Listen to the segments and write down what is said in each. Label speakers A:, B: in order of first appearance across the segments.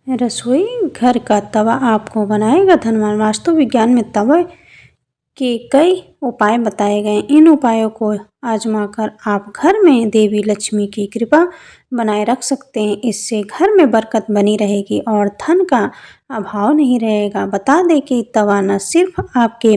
A: रसोई घर का तवा आपको बनाएगा धनवान। वास्तु विज्ञान में तवे के कई उपाय बताए गए। इन उपायों को आजमाकर आप घर में देवी लक्ष्मी की कृपा बनाए रख सकते हैं। इससे घर में बरकत बनी रहेगी और धन का अभाव नहीं रहेगा। बता दें कि तवा न सिर्फ आपके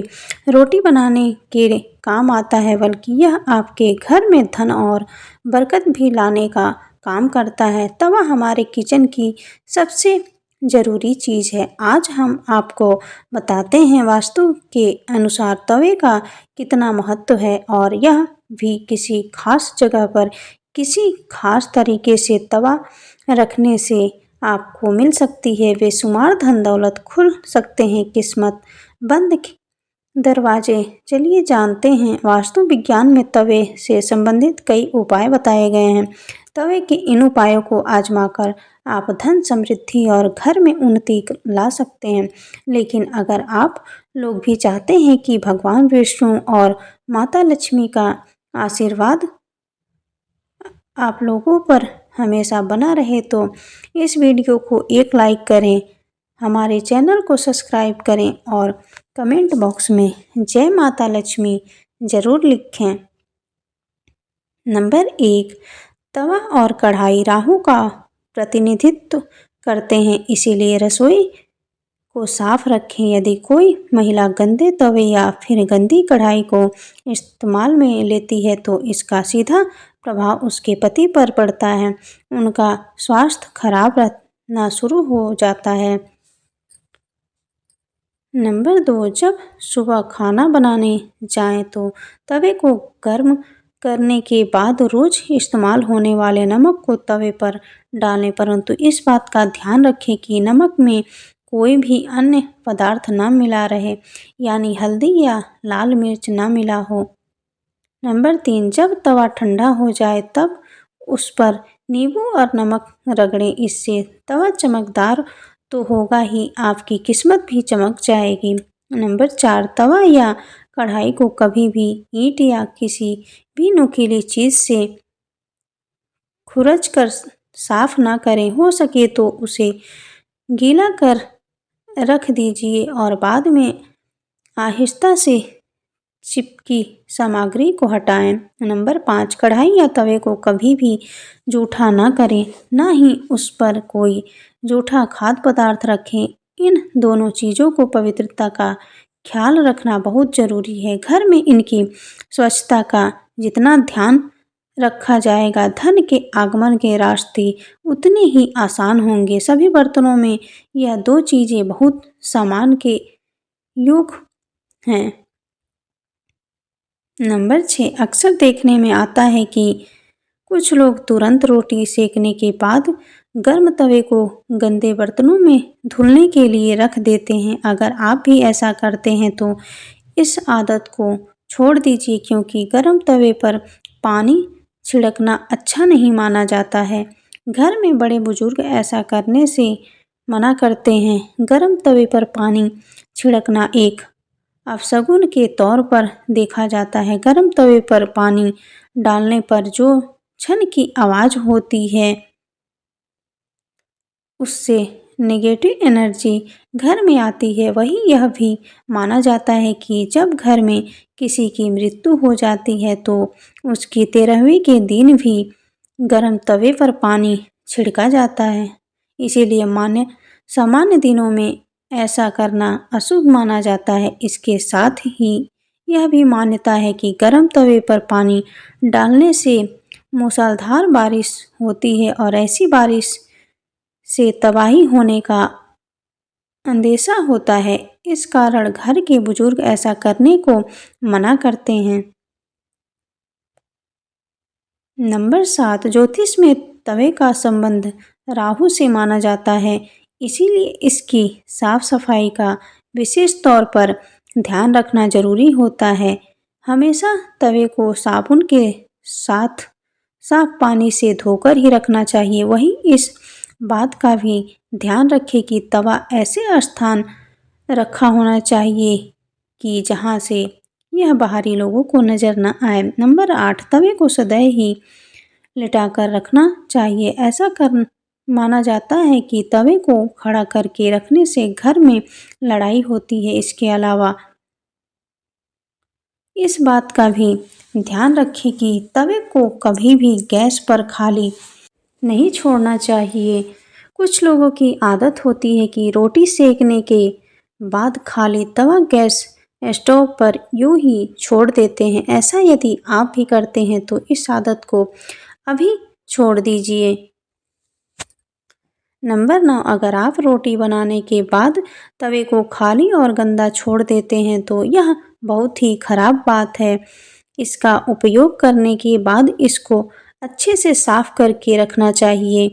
A: रोटी बनाने के काम आता है, बल्कि यह आपके घर में धन और बरकत भी लाने का काम करता है। तवा हमारे किचन की सबसे ज़रूरी चीज़ है। आज हम आपको बताते हैं वास्तु के अनुसार तवे का कितना महत्व है, और यह भी किसी खास जगह पर किसी खास तरीके से तवा रखने से आपको मिल सकती है बेशुमार धन दौलत, खुल सकते हैं किस्मत बंद दरवाजे। चलिए जानते हैं। वास्तु विज्ञान में तवे से संबंधित कई उपाय बताए गए हैं। तवे के इन उपायों को आजमाकर आप धन, समृद्धि और घर में उन्नति ला सकते हैं। लेकिन अगर आप लोग भी चाहते हैं कि भगवान विष्णु और माता लक्ष्मी का आशीर्वाद आप लोगों पर हमेशा बना रहे, तो इस वीडियो को एक लाइक करें, हमारे चैनल को सब्सक्राइब करें और कमेंट बॉक्स में जय माता लक्ष्मी ज़रूर लिखें। नंबर 1, तवा और कढ़ाई राहु का प्रतिनिधित्व करते हैं, इसीलिए रसोई को साफ रखें। यदि कोई महिला गंदे तवे या फिर गंदी कढ़ाई को इस्तेमाल में लेती है, तो इसका सीधा प्रभाव उसके पति पर पड़ता है। उनका स्वास्थ्य खराब रहना शुरू हो जाता है। नंबर 2, जब सुबह खाना बनाने जाएं तो तवे को गर्म करने के बाद रोज़ इस्तेमाल होने वाले नमक को तवे पर डालें, परंतु इस बात का ध्यान रखें कि नमक में कोई भी अन्य पदार्थ न मिला रहे, यानी हल्दी या लाल मिर्च न मिला हो। नंबर 3, जब तवा ठंडा हो जाए तब उस पर नींबू और नमक रगड़ें। इससे तवा चमकदार तो होगा ही, आपकी किस्मत भी चमक जाएगी। नंबर 4, तवा या कढ़ाई को कभी भी ईंट या किसी भी नुकीली चीज़ से खुरच कर साफ ना करें। हो सके तो उसे गीला कर रख दीजिए और बाद में आहिस्ता से चिपकी सामग्री को हटाएं। नंबर 5, कढ़ाई या तवे को कभी भी जूठा ना करें, ना ही उस पर कोई जूठा खाद्य पदार्थ रखें। इन दोनों चीज़ों को पवित्रता का ख्याल रखना बहुत ज़रूरी है। घर में इनकी स्वच्छता का जितना ध्यान रखा जाएगा, धन के आगमन के रास्ते उतने ही आसान होंगे। सभी बर्तनों में यह दो चीज़ें बहुत सम्मान के योग्य हैं। नंबर 6, अक्सर देखने में आता है कि कुछ लोग तुरंत रोटी सेकने के बाद गर्म तवे को गंदे बर्तनों में धुलने के लिए रख देते हैं। अगर आप भी ऐसा करते हैं तो इस आदत को छोड़ दीजिए, क्योंकि गर्म तवे पर पानी छिड़कना अच्छा नहीं माना जाता है। घर में बड़े बुजुर्ग ऐसा करने से मना करते हैं। गर्म तवे पर पानी छिड़कना एक अपशगुन के तौर पर देखा जाता है। गर्म तवे पर पानी डालने पर जो छन की आवाज़ होती है, उससे नेगेटिव एनर्जी घर में आती है। वहीं यह भी माना जाता है कि जब घर में किसी की मृत्यु हो जाती है तो उसकी 13वीं के दिन भी गर्म तवे पर पानी छिड़का जाता है। इसीलिए सामान्य दिनों में ऐसा करना अशुभ माना जाता है। इसके साथ ही यह भी मान्यता है कि गर्म तवे पर पानी डालने से मूसलाधार बारिश होती है और ऐसी बारिश से तबाही होने का अंदेशा होता है। इस कारण घर के बुजुर्ग ऐसा करने को मना करते हैं। नंबर 7, ज्योतिष में तवे का संबंध राहु से माना जाता है, इसीलिए इसकी साफ सफाई का विशेष तौर पर ध्यान रखना जरूरी होता है। हमेशा तवे को साबुन के साथ साफ पानी से धोकर ही रखना चाहिए। वहीं इस बात का भी ध्यान रखें कि तवा ऐसे स्थान रखा होना चाहिए कि जहां से यह बाहरी लोगों को नज़र न आए। नंबर 8, तवे को सदैव ही लिटाकर रखना चाहिए। ऐसा माना जाता है कि तवे को खड़ा करके रखने से घर में लड़ाई होती है। इसके अलावा इस बात का भी ध्यान रखें कि तवे को कभी भी गैस पर खाली नहीं छोड़ना चाहिए। कुछ लोगों की आदत होती है कि रोटी सेकने के बाद खाली तवा गैस स्टोव पर यूं ही छोड़ देते हैं। ऐसा यदि आप भी करते हैं तो इस आदत को अभी छोड़ दीजिए। नंबर 9, अगर आप रोटी बनाने के बाद तवे को खाली और गंदा छोड़ देते हैं तो यह बहुत ही खराब बात है। इसका उपयोग करने के बाद इसको अच्छे से साफ करके रखना चाहिए,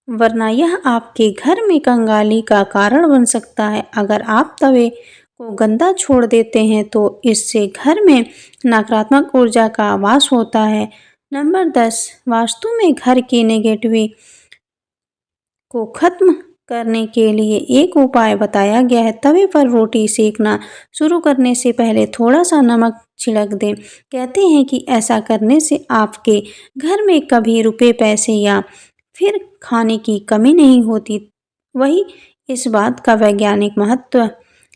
A: वरना यह आपके घर में कंगाली का कारण बन सकता है। अगर आप तवे को गंदा छोड़ देते हैं तो इससे घर में नकारात्मक ऊर्जा का वास होता है। नंबर 10, वास्तु में घर की नेगेटिविटी को खत्म करने के लिए एक उपाय बताया गया है। तवे पर रोटी सेकना शुरू करने से पहले थोड़ा सा नमक छिड़क दें। कहते हैं कि ऐसा करने से आपके घर में कभी रुपए, पैसे या फिर खाने की कमी नहीं होती। वही इस बात का वैज्ञानिक महत्व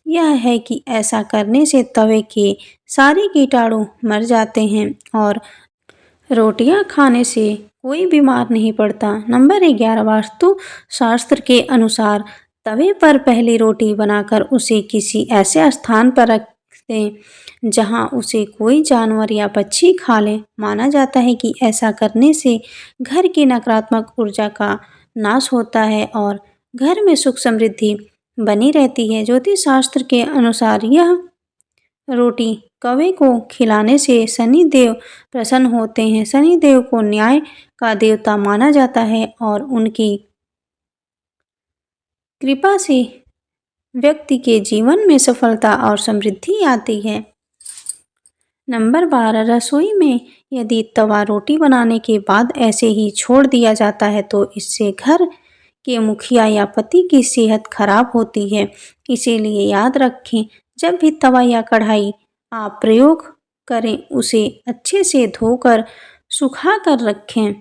A: यह है कि ऐसा करने से तवे के सारे कीटाणु मर जाते हैं और रोटियां खाने से कोई बीमार नहीं पड़ता। नंबर 11, वास्तु शास्त्र के अनुसार तवे पर पहली रोटी बनाकर उसे किसी ऐसे स्थान पर रख दें जहां उसे कोई जानवर या पक्षी खा ले। माना जाता है कि ऐसा करने से घर की नकारात्मक ऊर्जा का नाश होता है और घर में सुख समृद्धि बनी रहती है। ज्योतिष शास्त्र के अनुसार यह रोटी कौवे को खिलाने से शनि देव प्रसन्न होते हैं। शनि देव को न्याय का देवता माना जाता है और उनकी कृपा से व्यक्ति के जीवन में सफलता और समृद्धि आती है। नंबर 12, रसोई में यदि तवा रोटी बनाने के बाद ऐसे ही छोड़ दिया जाता है तो इससे घर के मुखिया या पति की सेहत खराब होती है। इसीलिए याद रखें, जब भी तवा या कढ़ाई आप प्रयोग करें उसे अच्छे से धोकर सुखा कर रखें।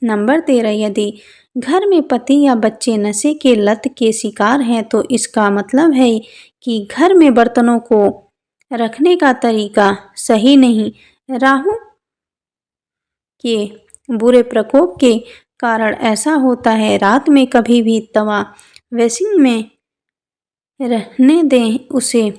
A: नंबर 13, यदि घर में पति या बच्चे नशे के लत के शिकार हैं तो इसका मतलब है कि घर में बर्तनों को रखने का तरीका सही नहीं। राहु के बुरे प्रकोप के कारण ऐसा होता है। रात में कभी भी तवा बेसिन में रहने दें, उसे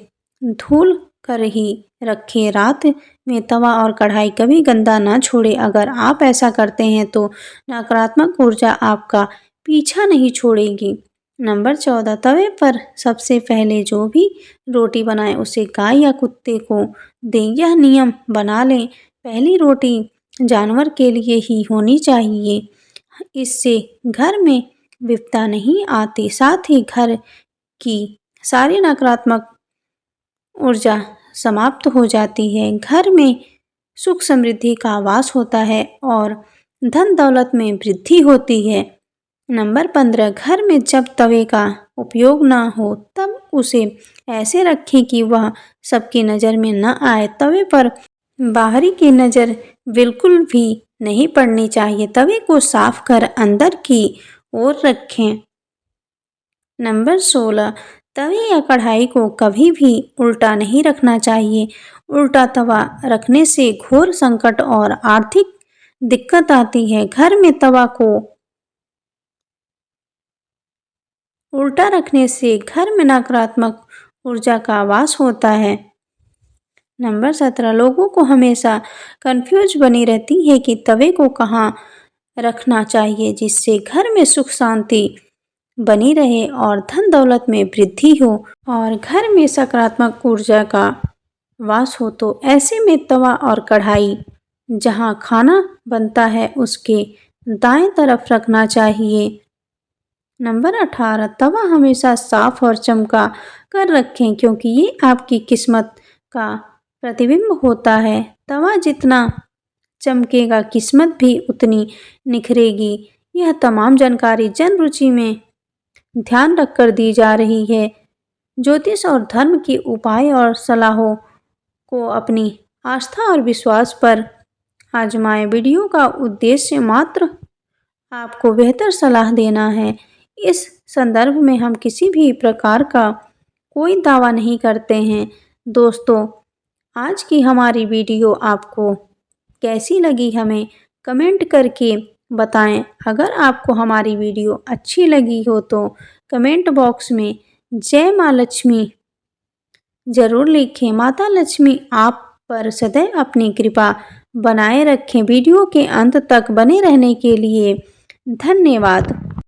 A: धुल कर ही रखें। रात में तवा और कढ़ाई कभी गंदा ना छोड़े। अगर आप ऐसा करते हैं तो नकारात्मक ऊर्जा आपका पीछा नहीं छोड़ेगी। नंबर 14, तवे पर सबसे पहले जो भी रोटी बनाए उसे गाय या कुत्ते को दें। यह नियम बना लें, पहली रोटी जानवर के लिए ही होनी चाहिए। इससे घर में विपदा नहीं आती, साथ ही घर की सारी नकारात्मक ऊर्जा समाप्त हो जाती है। घर में सुख समृद्धि का वास होता है और धन दौलत में वृद्धि होती है। नंबर 15, घर में जब तवे का उपयोग ना हो तब उसे ऐसे रखें कि वह सबकी नज़र में न आए। तवे पर बाहरी की नज़र बिल्कुल भी नहीं पड़नी चाहिए। तवे को साफ कर अंदर की ओर रखें। नंबर 16, तवे या कढ़ाई को कभी भी उल्टा नहीं रखना चाहिए। उल्टा तवा रखने से घोर संकट और आर्थिक दिक्कत आती है। घर में तवा को उल्टा रखने से घर में नकारात्मक ऊर्जा का वास होता है। नंबर 17, लोगों को हमेशा कंफ्यूज बनी रहती है कि तवे को कहाँ रखना चाहिए जिससे घर में सुख शांति बनी रहे और धन दौलत में वृद्धि हो और घर में सकारात्मक ऊर्जा का वास हो। तो ऐसे में तवा और कढ़ाई जहाँ खाना बनता है उसके दाएं तरफ रखना चाहिए। नंबर 18, तवा हमेशा साफ और चमका कर रखें क्योंकि ये आपकी किस्मत का प्रतिबिंब होता है। तवा जितना चमकेगा किस्मत भी उतनी निखरेगी। यह तमाम जानकारी जन रुचि में ध्यान रखकर दी जा रही है। ज्योतिष और धर्म के उपाय और सलाहों को अपनी आस्था और विश्वास पर आजमाएं। वीडियो का उद्देश्य मात्र आपको बेहतर सलाह देना है। इस संदर्भ में हम किसी भी प्रकार का कोई दावा नहीं करते हैं। दोस्तों, आज की हमारी वीडियो आपको कैसी लगी हमें कमेंट करके बताएं। अगर आपको हमारी वीडियो अच्छी लगी हो तो कमेंट बॉक्स में जय माँ लक्ष्मी ज़रूर लिखें। माता लक्ष्मी आप पर सदैव अपनी कृपा बनाए रखें। वीडियो के अंत तक बने रहने के लिए धन्यवाद।